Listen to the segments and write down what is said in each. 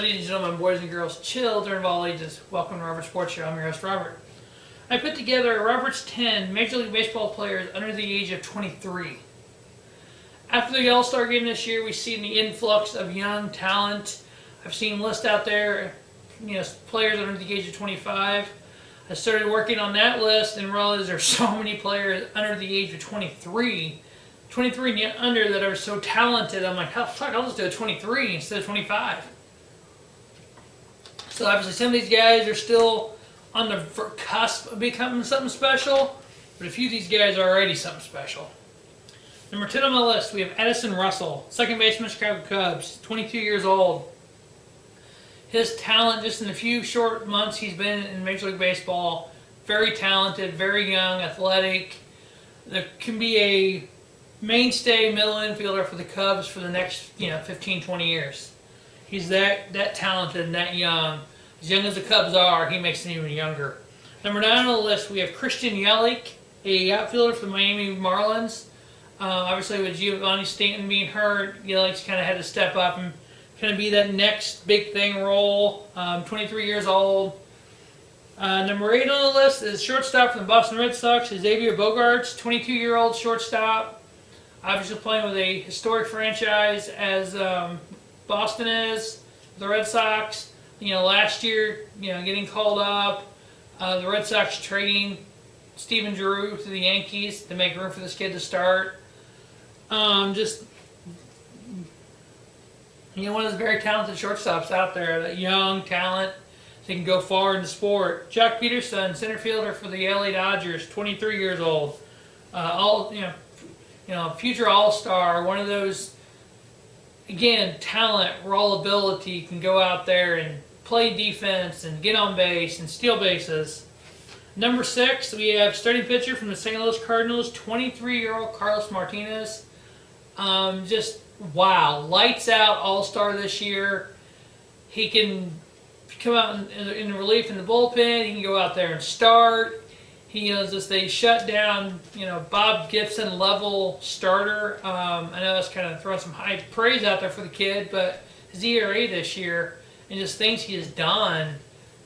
Ladies and gentlemen, boys and girls, children of all ages, welcome to Robert Sports Show. I'm your host, Robert. I put together Robert's 10 Major League Baseball players under the age of 23. After the All-Star game this year, we've seen the influx of young talent. I've seen lists out there, players under the age of 25. I started working on that list and realized there's so many players under the age of 23 and yet under that are so talented. I'm like, oh, fuck, I'll just do a 23 instead of 25. So obviously some of these guys are still on the cusp of becoming something special, but a few of these guys are already something special. Number 10 on my list, we have Addison Russell, second baseman, Chicago Cubs, 22 years old. His talent, just in the few short months he's been in Major League Baseball, very talented, very young, athletic. There can be a mainstay middle infielder for the Cubs for the next 15, 20 years. He's that talented and that young. As young as the Cubs are, he makes them even younger. Number 9 on the list, we have Christian Yelich, a outfielder for the Miami Marlins. Obviously, with Giovanni Stanton being hurt, Yelich's kind of had to step up and kind of be that next big thing role. 23 years old. Number 8 on the list is shortstop from the Boston Red Sox, Xavier Bogaerts, 22-year-old shortstop. Obviously playing with a historic franchise as Boston is, the Red Sox. Last year, getting called up. The Red Sox trading Steven Drew to the Yankees to make room for this kid to start. One of those very talented shortstops out there, that young talent that can go far in the sport. Jock Peterson, center fielder for the LA Dodgers, 23 years old. Future All-Star, one of those, again, talent, raw ability, can go out there and play defense and get on base and steal bases. Number 6, we have starting pitcher from the St. Louis Cardinals, 23-year-old Carlos Martinez. Just wow, lights out All-Star this year. He can come out in relief in the bullpen. He can go out there and start. He is just a shutdown, Bob Gibson level starter. I know that's kind of throwing some high praise out there for the kid, but his ERA this year and just things he has done,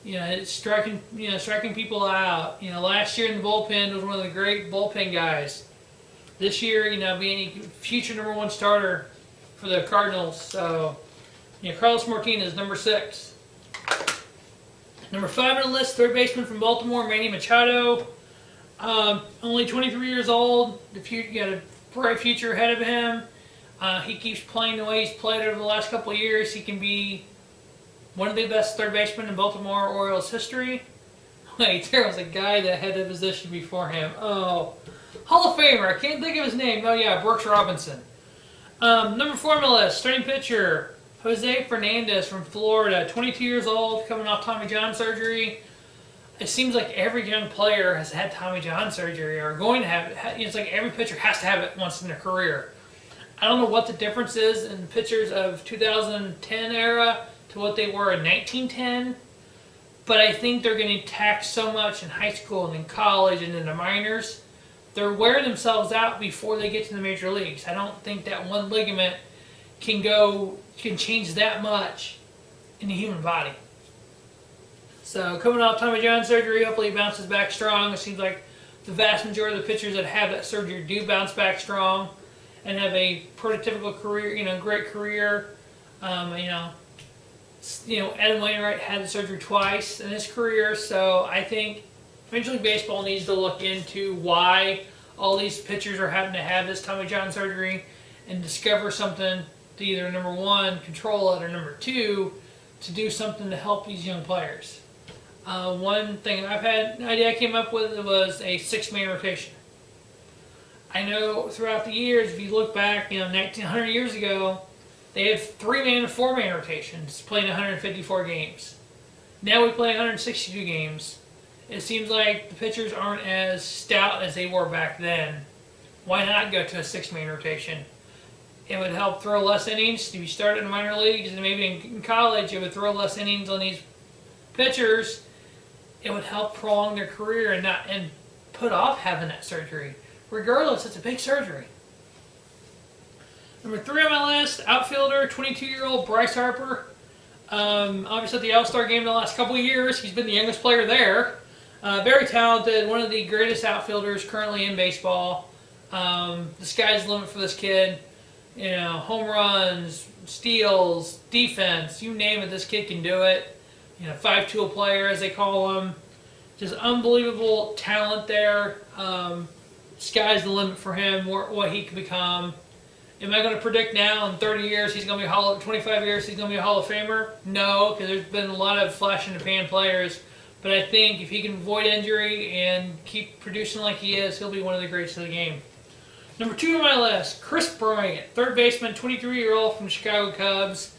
it's striking people out. Last year in the bullpen was one of the great bullpen guys. This year, being a future number 1 starter for the Cardinals. So, Carlos Martinez, number 6. Number 5 on the list, third baseman from Baltimore, Manny Machado. Only 23 years old. Got a bright future ahead of him. He keeps playing the way he's played over the last couple of years. He can be one of the best third basemen in Baltimore Orioles history. Wait, there was a guy that had the position before him. Oh, Hall of Famer. I can't think of his name. Oh yeah, Brooks Robinson. Number 4 on the list, starting pitcher, Jose Fernandez from Florida, 22 years old, coming off Tommy John surgery. It seems like every young player has had Tommy John surgery or going to have it. It's like every pitcher has to have it once in their career. I don't know what the difference is in the pitchers of 2010 era to what they were in 1910, but I think they're getting taxed so much in high school and in college and in the minors. They're wearing themselves out before they get to the major leagues. I don't think that one ligament can change that much in the human body. So coming off Tommy John surgery, hopefully he bounces back strong. It seems like the vast majority of the pitchers that have that surgery do bounce back strong and have a prototypical career, great career. Adam Wainwright had the surgery twice in his career, so I think Major League Baseball needs to look into why all these pitchers are having to have this Tommy John surgery and discover something to either, number 1, control it, or number 2, to do something to help these young players. One thing an idea I came up with was a 6-man rotation. I know throughout the years, if you look back, 100 years ago, they had 3-man and 4-man rotations playing 154 games. Now we play 162 games. It seems like the pitchers aren't as stout as they were back then. Why not go to a 6-man rotation? It would help throw less innings. If you start in the minor leagues and maybe in college, it would throw less innings on these pitchers. It would help prolong their career and put off having that surgery. Regardless, it's a big surgery. Number 3 on my list, outfielder, 22-year-old Bryce Harper. Obviously, at the All-Star game in the last couple of years, he's been the youngest player there. Very talented, one of the greatest outfielders currently in baseball. The sky's the limit for this kid. You know, home runs, steals, defense, you name it, this kid can do it. You know, 5-tool player, as they call him. Just unbelievable talent there. Sky's the limit for him, what he can become. Am I going to predict now in 30 years he's going to be 25 years he's going to be a Hall of Famer? No, because there's been a lot of flash in the pan players. But I think if he can avoid injury and keep producing like he is, he'll be one of the greats of the game. Number 2 on my list, Chris Bryant, third baseman, 23-year-old from the Chicago Cubs.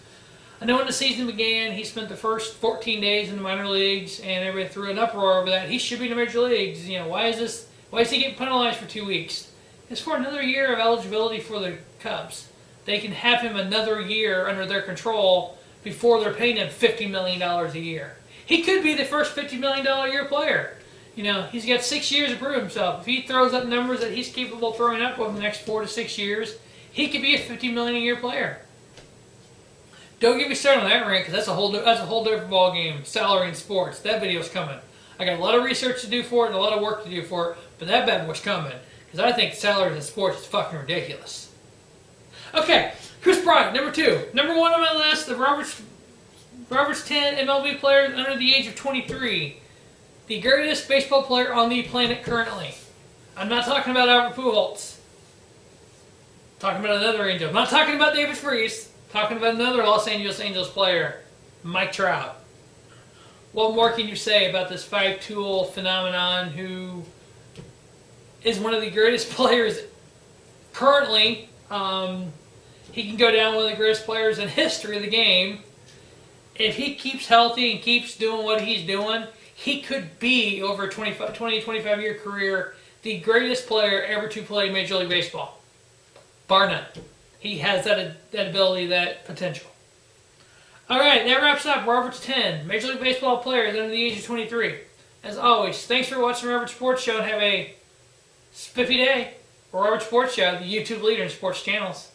I know when the season began, he spent the first 14 days in the minor leagues, and everybody threw an uproar over that. He should be in the major leagues. You know, why is he getting penalized for 2 weeks? It's for another year of eligibility for the Cubs. They can have him another year under their control before they're paying him $50 million a year. He could be the first $50 million a year player. You know, he's got 6 years to prove himself. If he throws up numbers that he's capable of throwing up over the next 4 to 6 years, he could be a $50 million a year player. Don't get me started on that rant, because that's a whole different ball game. Salary in sports. That video's coming. I got a lot of research to do for it and a lot of work to do for it, but that bad boy's coming. Because I think salaries in sports is fucking ridiculous. Okay, Chris Bryant, number 2. Number 1 on my list, the Roberts 10 MLB players under the age of 23. The greatest baseball player on the planet currently. I'm not talking about Albert Pujols. I'm talking about another Angel. I'm not talking about David Freese. I'm talking about another Los Angeles Angels player, Mike Trout. What more can you say about this 5-tool phenomenon who is one of the greatest players currently? He can go down one of the greatest players in history of the game. If he keeps healthy and keeps doing what he's doing, he could be, over a 25-year career, the greatest player ever to play Major League Baseball. Bar none. He has that ability, that potential. All right, that wraps up Roberts 10, Major League Baseball players under the age of 23. As always, thanks for watching the Robert Sports Show, and have a spiffy day. Robert Sports Show, the YouTube leader in sports channels.